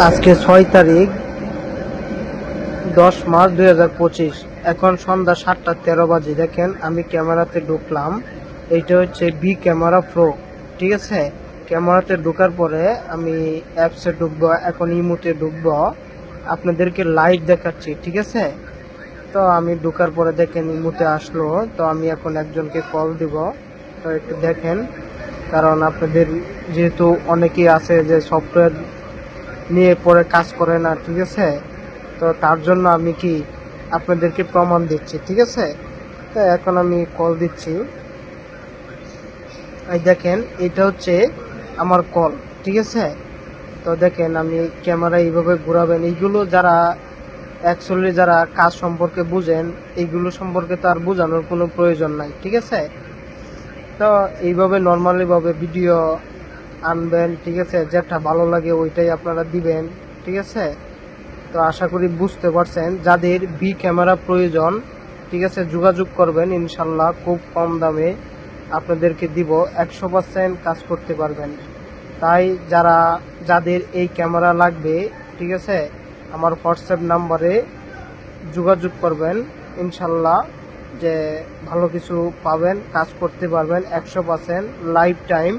আজকে 6 তারিখ 10 মার্চ 2025। এখন সন্ধ্যা 7:13 বাজে। দেখেন আমি ক্যামেরাতে ঢুকলাম। এইটা হচ্ছে বি ক্যামেরা প্রো, ঠিক আছে। ক্যামেরাতে ঢোকার পরে আমি অ্যাপসে ঢুকবো, এখন ইমোতে ঢুকবো, আপনাদেরকে লাইভ দেখাচ্ছি, ঠিক আছে। তো আমি ঢোকার পরে দেখেন ইমোতে আসলো। তো আমি এখন একজনকে কল দিব, তো একটু দেখেন। কারণ আপনাদের যেহেতু অনেকেই আছে যে সফটওয়্যার নিয়ে পরে কাজ করে না, ঠিক আছে। তো তার জন্য আমি কি আপনাদেরকে প্রমাণ দিচ্ছি, ঠিক আছে। তো এখন আমি কল দিচ্ছি। এই দেখেন এটা হচ্ছে আমার কল, ঠিক আছে। তো দেখেন আমি ক্যামেরা এইভাবে ঘোরাবেন। এইগুলো যারা অ্যাকচুয়ালি যারা কাজ সম্পর্কে বুঝেন, এইগুলো সম্পর্কে তো আর বোঝানোর কোনো প্রয়োজন নাই, ঠিক আছে। তো এইভাবে নর্মালি ভাবে ভিডিও আনবেন, ঠিক আছে। যেটা ভালো লাগে ওইটাই আপনারা দিবেন, ঠিক আছে। তো আশা করি বুঝতে পারছেন। যাদের বি ক্যামেরা প্রয়োজন, ঠিক আছে, যোগাযোগ করবেন, ইনশাল্লাহ খুব কম দামে আপনাদেরকে দিব, 100% কাজ করতে পারবেন। তাই যাদের এই ক্যামেরা লাগবে, ঠিক আছে, আমার হোয়াটসঅ্যাপ নাম্বারে যোগাযোগ করবেন, ইনশাল্লাহ যে ভালো কিছু পাবেন, কাজ করতে পারবেন 100% লাইফ টাইম।